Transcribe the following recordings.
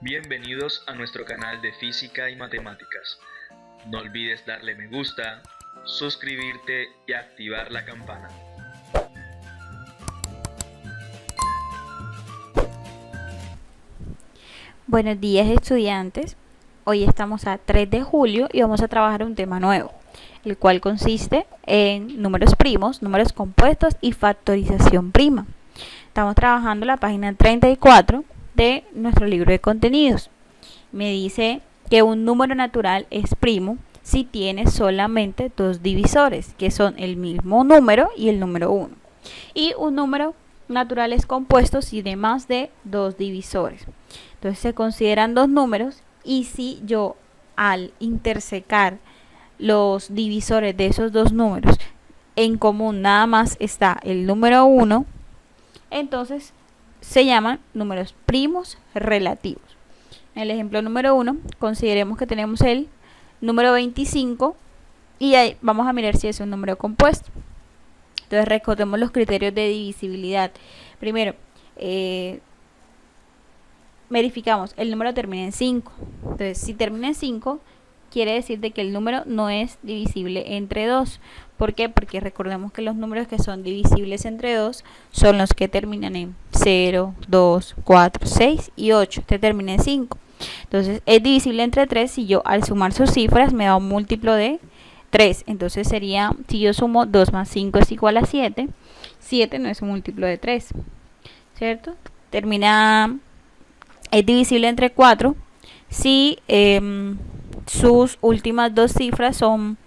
Bienvenidos a nuestro canal de Física y Matemáticas. No olvides darle me gusta, suscribirte y activar la campana. Buenos días, estudiantes. Hoy estamos a 3 de julio y vamos a trabajar un tema nuevo, el cual consiste en números primos, números compuestos y factorización prima. Estamos trabajando la página 34 de nuestro libro de contenidos. Me dice que un número natural es primo si tiene solamente dos divisores, que son el mismo número y el número 1. Y un número natural es compuesto si tiene más de dos divisores. Entonces se consideran dos números, y si yo al intersecar los divisores de esos dos números en común nada más está el número 1, entonces se llaman números primos relativos. En el ejemplo número 1, consideremos que tenemos el número 25 y ahí vamos a mirar si es un número compuesto. Entonces recordemos los criterios de divisibilidad. Primero, verificamos, el número termina en 5. Entonces, si termina en 5, quiere decir de que el número no es divisible entre 2. ¿Por qué? Porque recordemos que los números que son divisibles entre 2 son los que terminan en 0, 2, 4, 6 y 8. Este termina en 5. Entonces, es divisible entre 3 si yo al sumar sus cifras me da un múltiplo de 3. Entonces sería, si yo sumo 2 más 5 es igual a 7. 7 no es un múltiplo de 3, ¿cierto? Es divisible entre 4 si sus últimas dos cifras son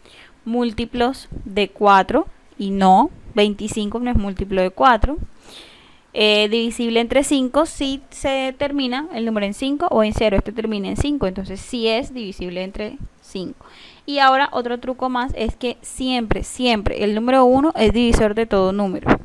múltiplos de 4 y no, 25 no es múltiplo de 4. Divisible entre 5 si se termina el número en 5 o en 0, este termina en 5, entonces sí es divisible entre 5. Y ahora otro truco más es que siempre el número 1 es divisor de todo número.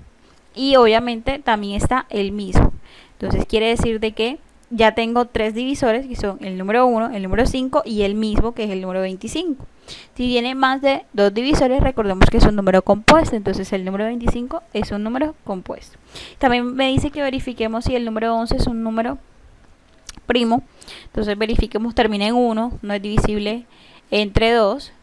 Y obviamente también está el mismo. Entonces quiere decir de que ya tengo tres divisores, que son el número 1, el número 5 y el mismo, que es el número 25. Si tiene más de dos divisores, recordemos que es un número compuesto, entonces el número 25 es un número compuesto. También me dice que verifiquemos si el número 11 es un número primo. Entonces verifiquemos, termina en 1, no es divisible entre 2.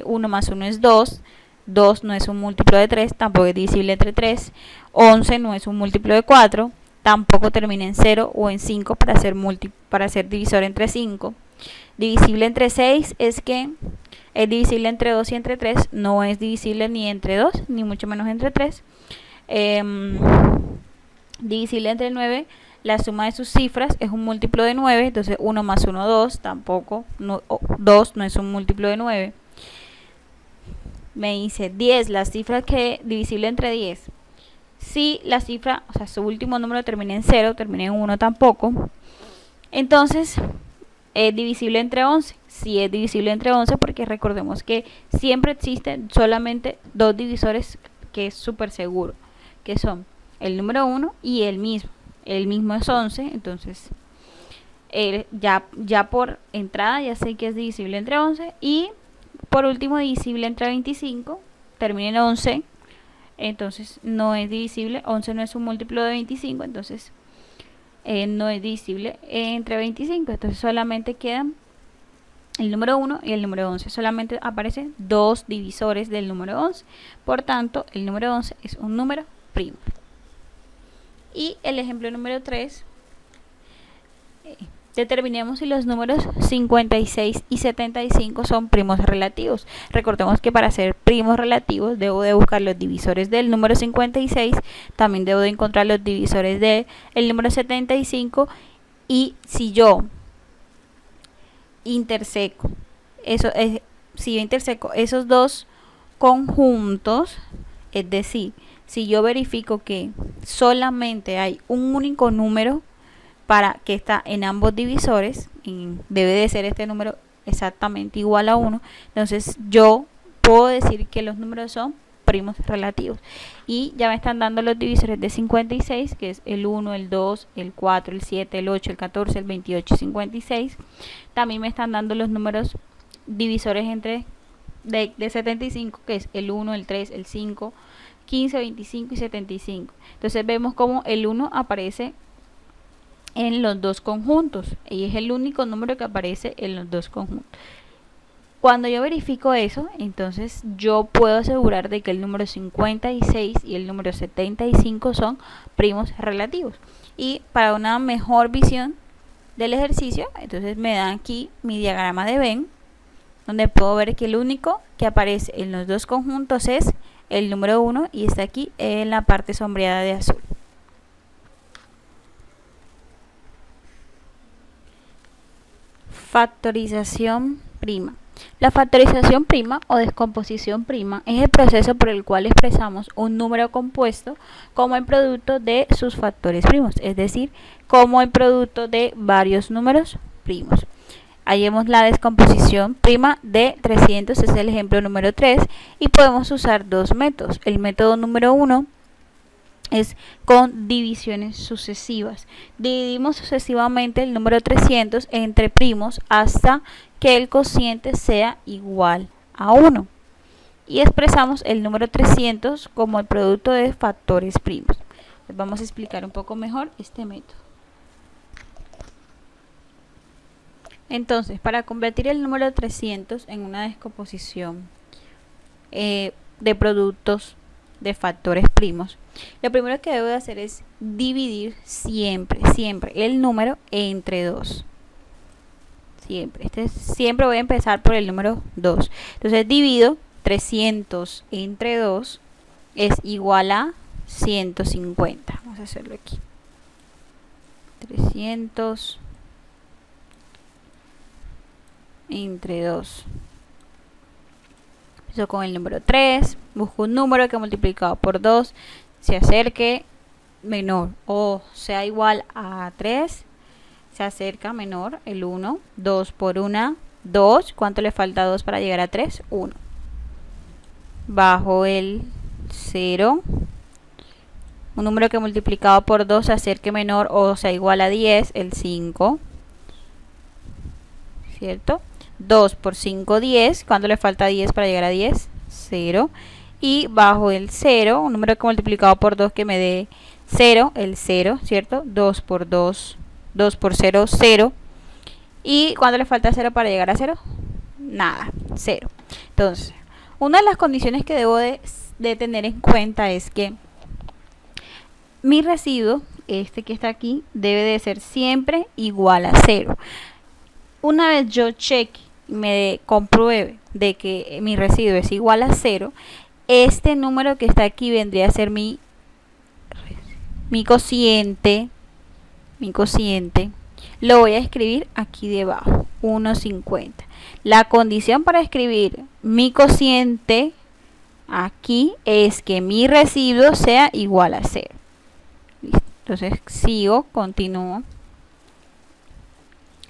1 más 1 es 2. 2 no es un múltiplo de 3, tampoco es divisible entre 3. 11 no es un múltiplo de 4. Tampoco termina en 0 o en 5 para ser divisor entre 5. Divisible entre 6 es que es divisible entre 2 y entre 3. No es divisible ni entre 2, ni mucho menos entre 3. Divisible entre 9, la suma de sus cifras es un múltiplo de 9. Entonces 1 más 1, 2. Tampoco, 2 no es un múltiplo de 9. Me dice 10, la cifra que divisible entre 10. Si la cifra, o sea, su último número termina en 0, termina en 1 tampoco. Entonces, es divisible entre 11. Si es divisible entre 11, porque recordemos que siempre existen solamente dos divisores, que es súper seguro, que son el número 1 y el mismo. El mismo es 11, entonces ya por entrada ya sé que es divisible entre 11. Y por último, divisible entre 25, termina en 11. Entonces no es divisible, 11 no es un múltiplo de 25, entonces no es divisible entre 25. Entonces solamente quedan el número 1 y el número 11. Solamente aparecen dos divisores del número 11. Por tanto, el número 11 es un número primo. Y el ejemplo número 3. Determinemos si los números 56 y 75 son primos relativos. Recordemos que para ser primos relativos debo de buscar los divisores del número 56, también debo de encontrar los divisores del número 75, y si yo interseco esos dos conjuntos, es decir, si yo verifico que solamente hay un único número para que está en ambos divisores, debe de ser este número exactamente igual a 1, entonces yo puedo decir que los números son primos relativos. Y ya me están dando los divisores de 56, que es el 1, el 2, el 4, el 7, el 8, el 14, el 28 y 56. También me están dando los números divisores de 75, que es el 1, el 3, el 5, 15, 25 y 75. Entonces vemos como el 1 aparece en los dos conjuntos y es el único número que aparece en los dos conjuntos. Cuando yo verifico eso, entonces yo puedo asegurar de que el número 56 y el número 75 son primos relativos. Y para una mejor visión del ejercicio, entonces me dan aquí mi diagrama de Venn, donde puedo ver que el único que aparece en los dos conjuntos es el número 1 y está aquí en la parte sombreada de azul. Factorización prima. La factorización prima o descomposición prima es el proceso por el cual expresamos un número compuesto como el producto de sus factores primos, es decir, como el producto de varios números primos. Hallemos la descomposición prima de 300, es el ejemplo número 3, y podemos usar dos métodos. El método número 1 es con divisiones sucesivas. Dividimos sucesivamente el número 300 entre primos hasta que el cociente sea igual a 1. Y expresamos el número 300 como el producto de factores primos. Les vamos a explicar un poco mejor este método. Entonces, para convertir el número 300 en una descomposición de productos de factores primos, lo primero que debo de hacer es dividir siempre el número entre 2. Siempre voy a empezar por el número 2. Entonces divido 300 entre 2 es igual a 150. Vamos a hacerlo aquí. 300 entre 2. Empiezo con el número 3. Busco un número que multiplicado por 2 se acerque menor o sea igual a 3. Se acerca menor el 1. 2 por 1, 2. ¿Cuánto le falta a 2 para llegar a 3? 1. Bajo el 0. Un número que multiplicado por 2 se acerque menor o sea igual a 10, el 5. ¿Cierto? 2 por 5, 10. ¿Cuánto le falta a 10 para llegar a 10? 0. Y bajo el 0, un número que multiplicado por 2 que me dé 0, el 0, ¿cierto? 2 por 2, 2 por 0, 0. ¿Y cuánto le falta a 0 para llegar a 0? Nada, 0. Entonces, una de las condiciones que debo de tener en cuenta es que mi residuo, este que está aquí, debe de ser siempre igual a 0. Una vez yo cheque y me compruebe de que mi residuo es igual a 0, este número que está aquí vendría a ser mi cociente. Lo voy a escribir aquí debajo, 1,50. La condición para escribir mi cociente aquí es que mi residuo sea igual a 0. ¿Listo? Entonces continúo.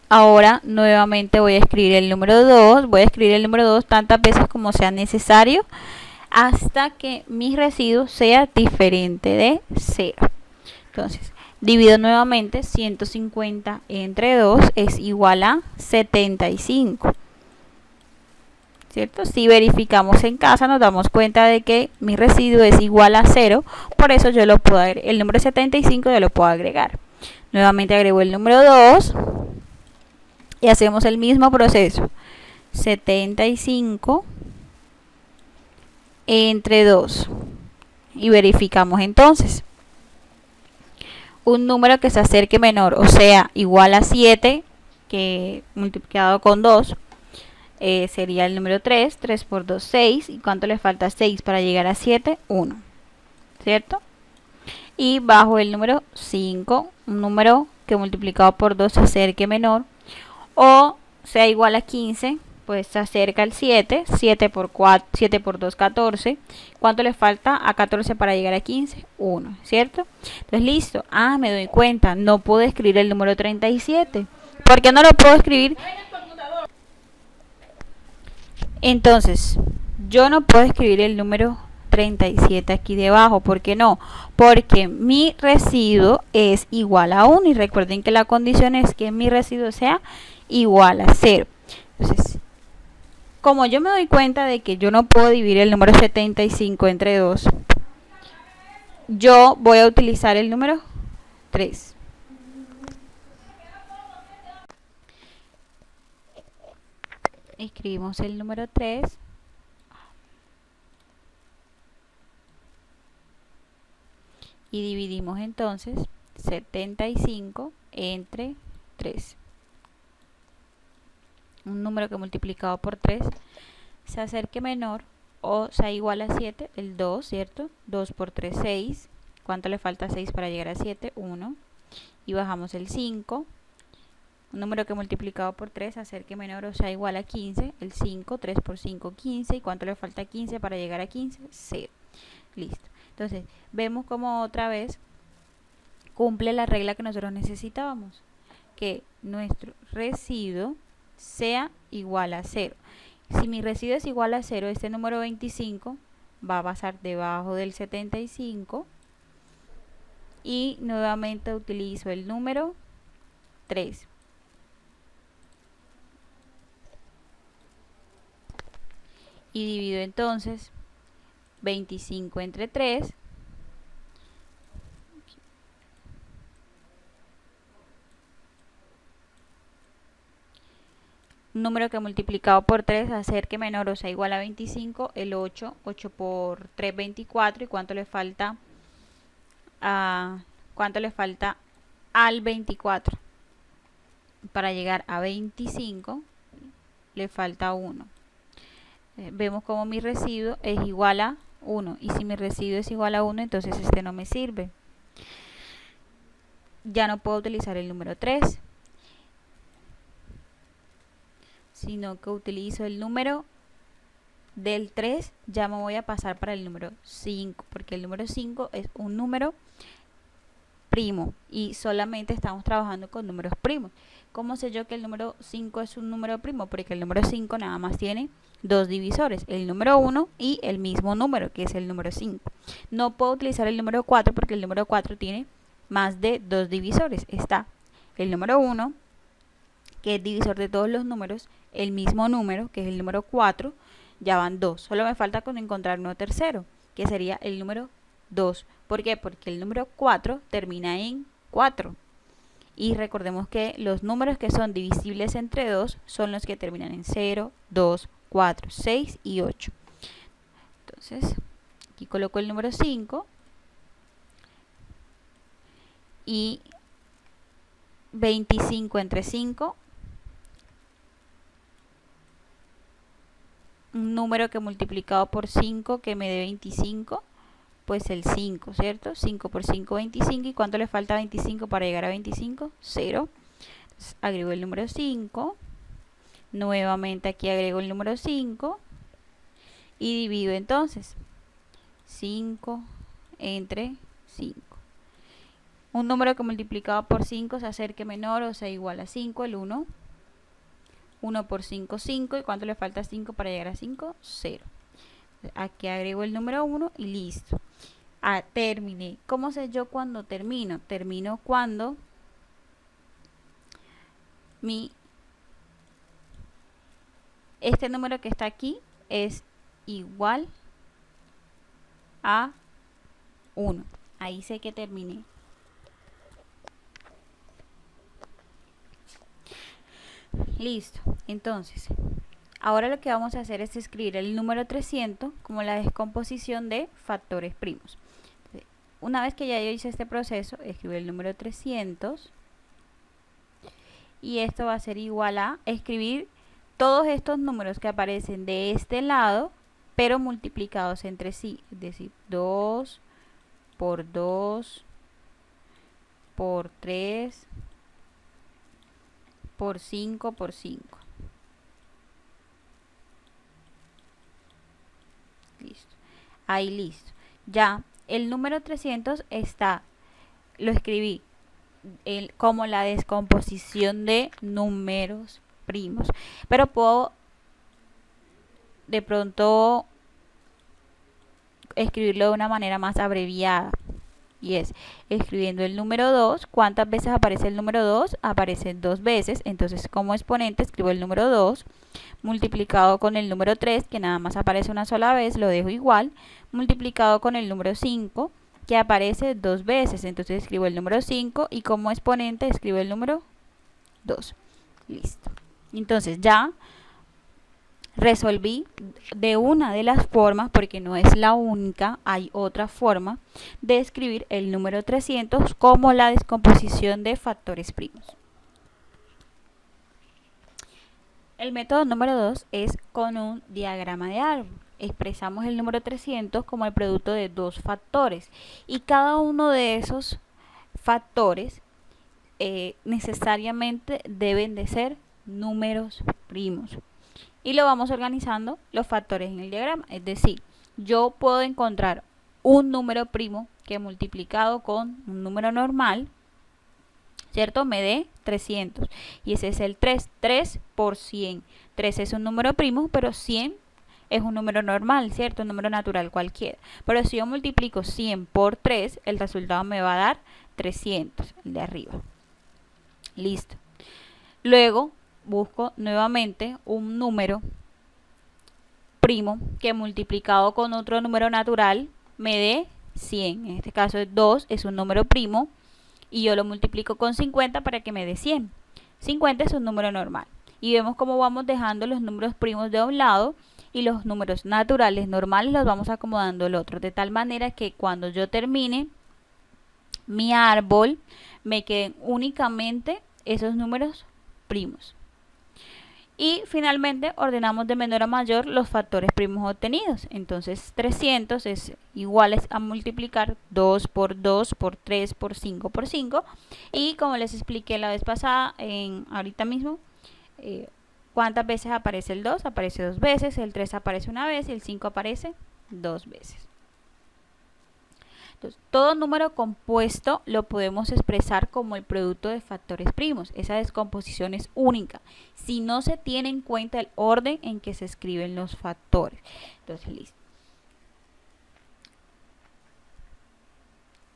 Ahora nuevamente voy a escribir el número 2. Voy a escribir el número 2 tantas veces como sea necesario hasta que mi residuo sea diferente de 0. Entonces, divido nuevamente 150 entre 2 es igual a 75. ¿Cierto? Si verificamos en casa nos damos cuenta de que mi residuo es igual a 0. Por eso yo lo puedo agregar. El número 75 yo lo puedo agregar. Nuevamente agrego el número 2. Y hacemos el mismo proceso. 75 entre 2. Y verificamos entonces. Un número que se acerque menor, o sea, igual a 7, que multiplicado con 2, sería el número 3. 3 por 2, 6. ¿Y cuánto le falta? 6 para llegar a 7? 1. ¿Cierto? Y bajo el número 5, un número que multiplicado por 2 se acerque menor, o sea igual a 15, pues se acerca al 7. 7 por 2, 14. ¿Cuánto le falta a 14 para llegar a 15? 1, ¿cierto? Entonces, listo. Me doy cuenta, no puedo escribir el número 37. ¿Por qué no lo puedo escribir? Entonces, yo no puedo escribir el número 37 aquí debajo. ¿Por qué no? Porque mi residuo es igual a 1. Y recuerden que la condición es que mi residuo sea igual a 0. Entonces, como yo me doy cuenta de que yo no puedo dividir el número 75 entre 2, yo voy a utilizar el número 3. escribimos el número 3 y dividimos entonces 75 entre 3. Un número que multiplicado por 3 se acerque menor o sea igual a 7, el 2, ¿cierto? 2 por 3, 6. ¿Cuánto le falta a 6 para llegar a 7? 1. Y bajamos el 5. Un número que multiplicado por 3 se acerque menor o sea igual a 15, el 5, 3 por 5, 15. ¿Y cuánto le falta a 15 para llegar a 15? 0. Listo. Entonces, vemos como otra vez cumple la regla que nosotros necesitábamos, que nuestro residuo sea igual a 0. Si mi residuo es igual a 0, este número 25 va a pasar debajo del 75 y nuevamente utilizo el número 3. Y divido entonces 25 entre 3. Un número que multiplicado por 3 acerque menor o sea igual a 25, el 8, 8 por 3, 24. ¿Y cuánto le falta al 24? Para llegar a 25 le falta 1. Vemos como mi residuo es igual a 1. Y si mi residuo es igual a 1, entonces este no me sirve. Ya no puedo utilizar el número 3. Sino que utilizo el número del 3, ya me voy a pasar para el número 5, porque el número 5 es un número primo y solamente estamos trabajando con números primos. ¿Cómo sé yo que el número 5 es un número primo? Porque el número 5 nada más tiene dos divisores, el número 1 y el mismo número, que es el número 5. No puedo utilizar el número 4 porque el número 4 tiene más de dos divisores. Está el número 1, que es divisor de todos los números, el mismo número, que es el número 4, ya van 2. Solo me falta con encontrar uno tercero, que sería el número 2. ¿Por qué? Porque el número 4 termina en 4. Y recordemos que los números que son divisibles entre 2 son los que terminan en 0, 2, 4, 6 y 8. Entonces, aquí coloco el número 5 y 25 entre 5. Un número que multiplicado por 5 que me dé 25, pues el 5, ¿cierto? 5 por 5, 25. ¿Y cuánto le falta a 25 para llegar a 25? 0. Entonces, agrego el número 5. Nuevamente aquí agrego el número 5. Y divido entonces 5 entre 5. Un número que multiplicado por 5 se acerque menor o sea igual a 5, el 1. 1 por 5, 5. ¿Y cuánto le falta a 5 para llegar a 5? 0. Aquí agrego el número 1 y listo. Terminé. ¿Cómo sé yo cuando termino? Termino cuando este número que está aquí es igual a 1. Ahí sé que terminé. Listo. Entonces, ahora lo que vamos a hacer es escribir el número 300 como la descomposición de factores primos. Entonces, una vez que ya yo hice este proceso, escribo el número 300 y esto va a ser igual a escribir todos estos números que aparecen de este lado, pero multiplicados entre sí, es decir, 2 por 2 por 3 por 5 por 5. Listo. Ahí listo. Ya el número 300 está, lo escribí como la descomposición de números primos. Pero puedo de pronto escribirlo de una manera más abreviada. Y es escribiendo el número 2. ¿Cuántas veces aparece el número 2? Aparece 2 veces. Entonces como exponente escribo el número 2 multiplicado con el número 3, que nada más aparece una sola vez, lo dejo igual, multiplicado con el número 5, que aparece 2 veces. Entonces escribo el número 5 y como exponente escribo el número 2. Listo. Entonces ya resolví de una de las formas, porque no es la única, hay otra forma de escribir el número 300 como la descomposición de factores primos. El método número 2 es con un diagrama de árbol. Expresamos el número 300 como el producto de dos factores y cada uno de esos factores necesariamente deben de ser números primos. Y lo vamos organizando los factores en el diagrama. Es decir, yo puedo encontrar un número primo que multiplicado con un número normal, ¿cierto? Me dé 300. Y ese es el 3. 3 por 100. 3 es un número primo, pero 100 es un número normal, ¿cierto? Un número natural cualquiera. Pero si yo multiplico 100 por 3, el resultado me va a dar 300, el de arriba. Listo. Luego busco nuevamente un número primo que multiplicado con otro número natural me dé 100. En este caso 2 es un número primo y yo lo multiplico con 50 para que me dé 100. 50 es un número normal. Y vemos cómo vamos dejando los números primos de un lado y los números naturales normales los vamos acomodando al otro. De tal manera que cuando yo termine mi árbol me queden únicamente esos números primos. Y finalmente ordenamos de menor a mayor los factores primos obtenidos. Entonces 300 es igual a multiplicar 2 por 2 por 3 por 5 por 5. Y como les expliqué la vez pasada, ahorita mismo, ¿cuántas veces aparece el 2? Aparece 2 veces, el 3 aparece una vez y el 5 aparece 2 veces. Entonces, todo número compuesto lo podemos expresar como el producto de factores primos. Esa descomposición es única si no se tiene en cuenta el orden en que se escriben los factores. Entonces, listo.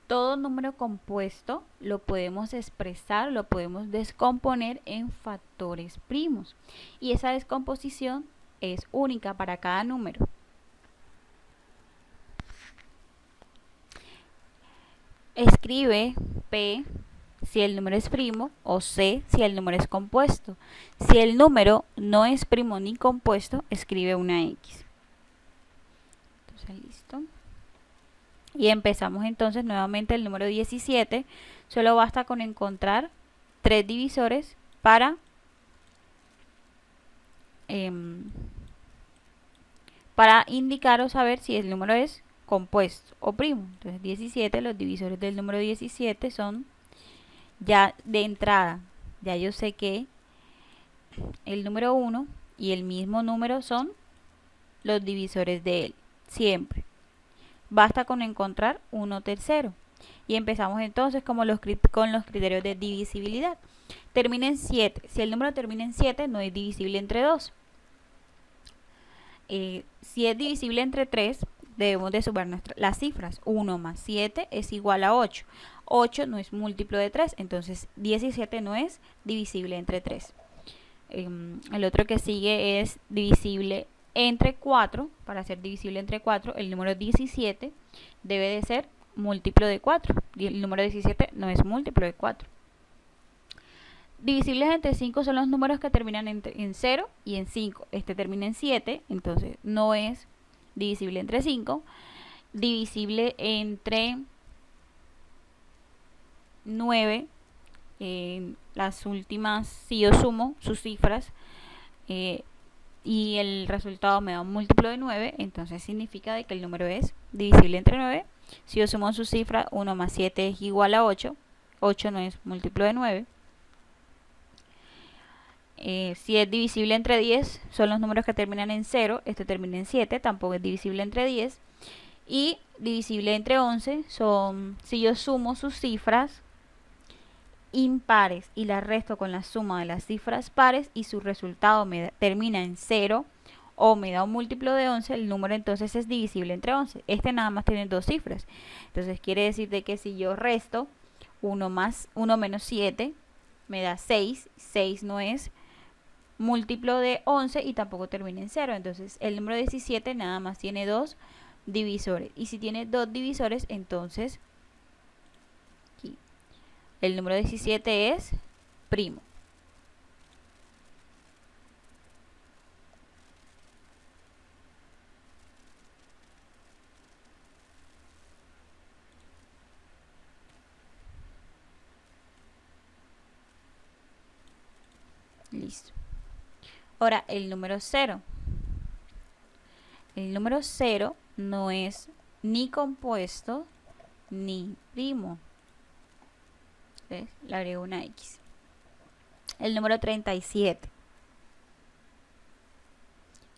Todo número compuesto lo podemos expresar, lo podemos descomponer en factores primos. Y esa descomposición es única para cada número. Escribe P si el número es primo o C si el número es compuesto. Si el número no es primo ni compuesto, escribe una X. Entonces, listo. Y empezamos entonces nuevamente el número 17. Solo basta con encontrar 3 divisores para indicar o saber si el número es compuesto o primo. Entonces 17, los divisores del número 17 son, ya de entrada, ya yo sé que el número 1 y el mismo número son los divisores de él, siempre. Basta con encontrar 1 tercero. Y empezamos entonces con los criterios de divisibilidad. Termina en 7. Si el número termina en 7, no es divisible entre 2. Si es divisible entre 3, debemos de sumar las cifras. 1 más 7 es igual a 8. 8 no es múltiplo de 3, entonces 17 no es divisible entre 3. El otro que sigue es divisible entre 4. Para ser divisible entre 4, el número 17 debe de ser múltiplo de 4. Y el número 17 no es múltiplo de 4. Divisibles entre 5 son los números que terminan en 0 y en 5. Este termina en 7, entonces no es divisible entre 5. Divisible entre 9. Las últimas, si yo sumo sus cifras y el resultado me da un múltiplo de 9, entonces significa de que el número es divisible entre 9. Si yo sumo sus cifras, 1 más 7 es igual a 8. 8 no es múltiplo de 9. Si es divisible entre 10, son los números que terminan en 0. Este termina en 7, tampoco es divisible entre 10. Y divisible entre 11 son, si yo sumo sus cifras impares y las resto con la suma de las cifras pares y su resultado termina en 0 o me da un múltiplo de 11, el número entonces es divisible entre 11. Este nada más tiene 2 cifras. Entonces quiere decir de que si yo resto 1 menos 7 me da 6. 6 no es múltiplo de 11 y tampoco termina en 0. Entonces el número 17 nada más tiene 2 divisores. Y si tiene 2 divisores, entonces aquí el número 17 es primo. Listo. Ahora el número 0. El número 0 no es ni compuesto ni primo. ¿Ves? Le agrego una X. El número 37.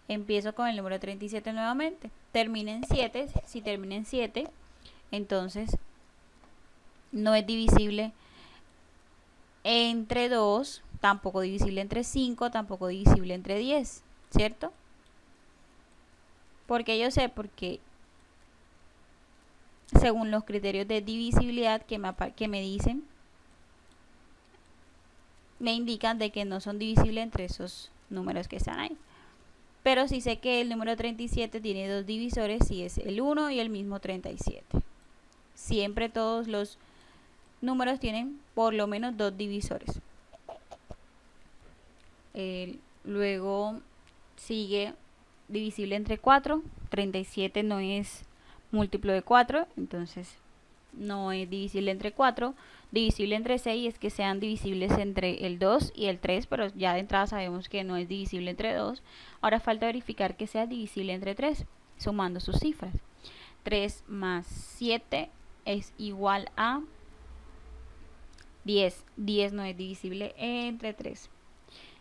Empiezo con el número 37 nuevamente. Termina en 7. Si termina en 7, entonces no es divisible entre 2, tampoco divisible entre 5, tampoco divisible entre 10, ¿cierto? Porque yo sé, porque según los criterios de divisibilidad que me dicen, me indican de que no son divisibles entre esos números que están ahí. Pero sí sé que el número 37 tiene dos divisores, y es el 1 y el mismo 37. Siempre todos los números tienen por lo menos dos divisores. Luego sigue divisible entre 4. 37 no es múltiplo de 4, entonces no es divisible entre 4. Divisible entre 6 es que sean divisibles entre el 2 y el 3, pero ya de entrada sabemos que no es divisible entre 2. Ahora falta verificar que sea divisible entre 3, sumando sus cifras. 3 más 7 es igual a 10. 10 no es divisible entre 3.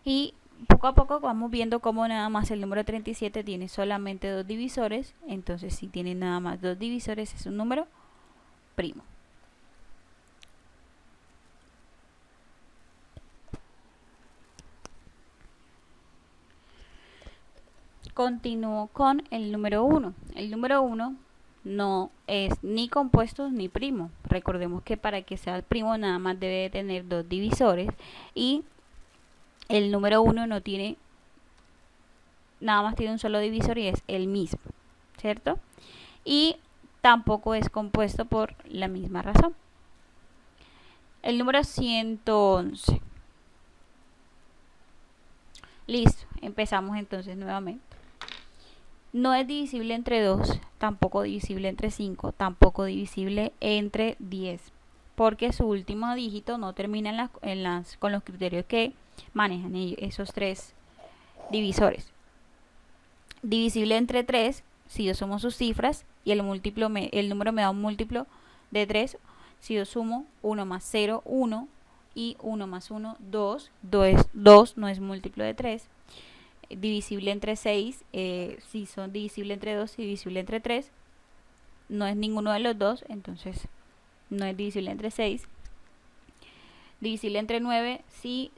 Y poco a poco vamos viendo cómo nada más el número 37 tiene solamente dos divisores. Entonces, si tiene nada más dos divisores, es un número primo. Continúo con el número 1. El número 1 no es ni compuesto ni primo. Recordemos que para que sea primo nada más debe tener dos divisores, y el número 1 no tiene, nada más tiene un solo divisor y es el mismo, ¿cierto? Y tampoco es compuesto por la misma razón. El número 111. Listo, empezamos entonces nuevamente. No es divisible entre 2, tampoco divisible entre 5, tampoco divisible entre 10, porque su último dígito no termina con los criterios que manejan esos tres divisores. Divisible entre 3, si yo sumo sus cifras y el número me da un múltiplo de 3, si yo sumo 1 más 0, 1, y 1 más 1, 2, 2 no es múltiplo de 3. Divisible entre 6, si son divisible entre 2 y divisible entre 3, no es ninguno de los dos, entonces no es divisible entre 6. Divisible entre 9, si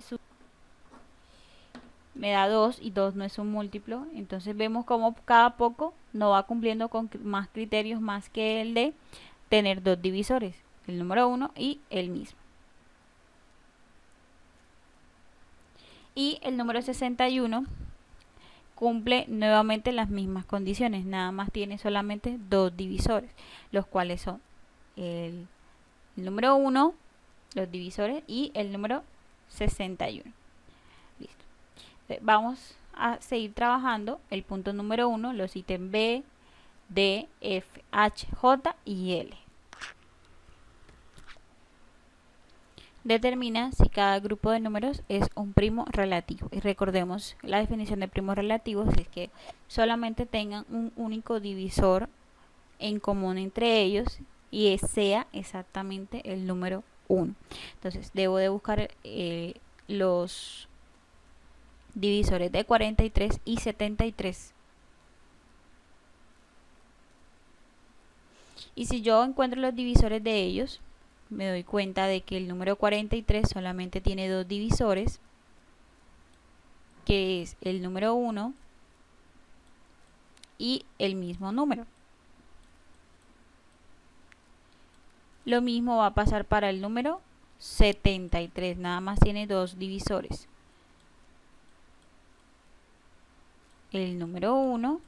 me da 2 y 2 no es un múltiplo. Entonces vemos como cada poco no va cumpliendo con más criterios más que el de tener dos divisores, el número 1 y el mismo. Y el número 61 cumple nuevamente las mismas condiciones, nada más tiene solamente dos divisores, los cuales son el número 1, los divisores, y el número 61. Listo. Vamos a seguir trabajando el punto número 1, los ítems B, D, F, H, J y L. Determina si cada grupo de números es un primo relativo. Y recordemos, la definición de primos relativos es que solamente tengan un único divisor en común entre ellos, y sea exactamente el número 1. Entonces debo de buscar los divisores de 43 y 73. Y si yo encuentro los divisores de ellos, me doy cuenta de que el número 43 solamente tiene dos divisores, que es el número 1 y el mismo número. Lo mismo va a pasar para el número 73, nada más tiene dos divisores, el número 1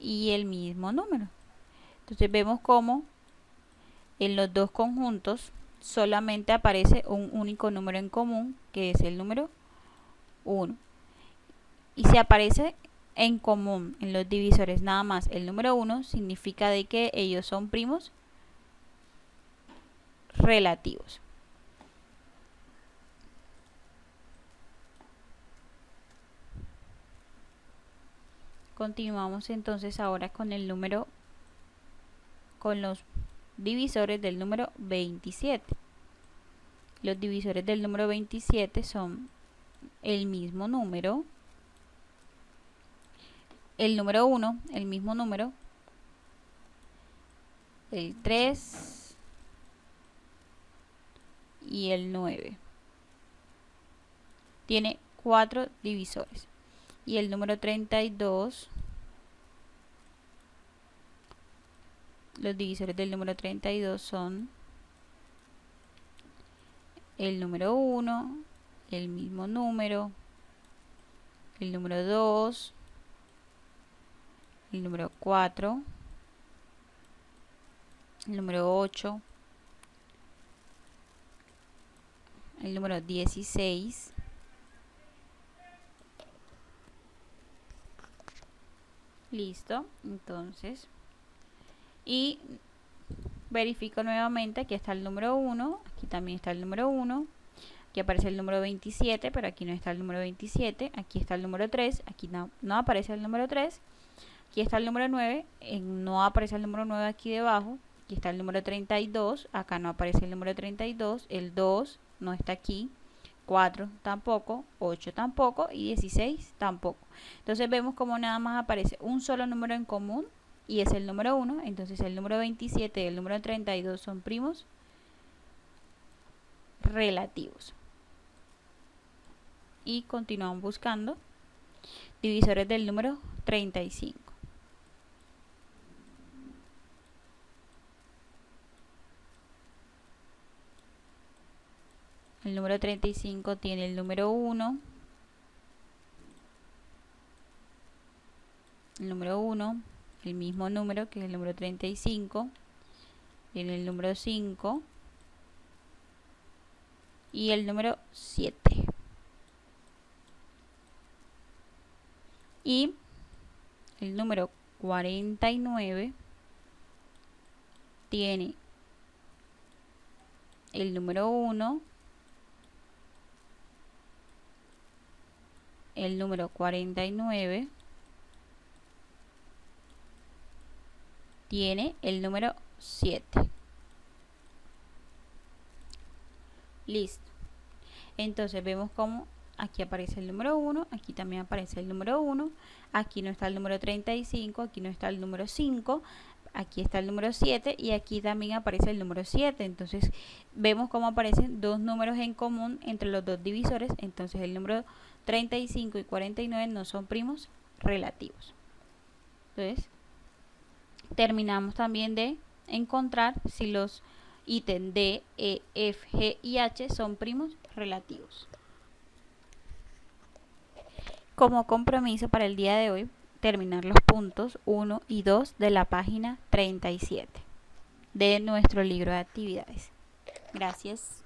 y el mismo número. Entonces vemos cómo en los dos conjuntos solamente aparece un único número en común, que es el número 1. Y si aparece en común en los divisores nada más el número 1, significa de que ellos son primos relativos. Continuamos entonces ahora con el número, con los divisores del número 27. Los divisores del número 27 son el mismo número, el número 1, el mismo número, el 3 y el 9. Tiene 4 divisores. Y el número 32, los divisores del número 32 son el número 1, el mismo número, el número 2, el número 4, el número 8, el número 16, listo. Entonces, y verifico nuevamente, aquí está el número 1, aquí también está el número 1, aquí aparece el número 27, pero aquí no está el número 27, aquí está el número 3, aquí no aparece el número 3, aquí está el número 9, no aparece el número 9 aquí debajo, aquí está el número 32, acá no aparece el número 32, el 2 no está aquí, 4 tampoco, 8 tampoco y 16 tampoco. Entonces vemos como nada más aparece un solo número en común y es el número 1. Entonces el número 27 y el número 32 son primos relativos. Y continuamos buscando divisores del número 35. El número 35 tiene el número 1, el número 1, el mismo número que es el número 35, tiene el número 5 y el número 7. Y el número 49 tiene el número 1, el número 49 tiene el número 7. Listo. Entonces vemos como aquí aparece el número 1, aquí también aparece el número 1, aquí no está el número 35, aquí no está el número 5, aquí está el número 7 y aquí también aparece el número 7. Entonces vemos cómo aparecen dos números en común entre los dos divisores. Entonces el número 35 y 49 no son primos relativos. Entonces terminamos también de encontrar si los ítems D, E, F, G y H son primos relativos. Como compromiso para el día de hoy, terminar los puntos 1 y 2 de la página 37 de nuestro libro de actividades. Gracias.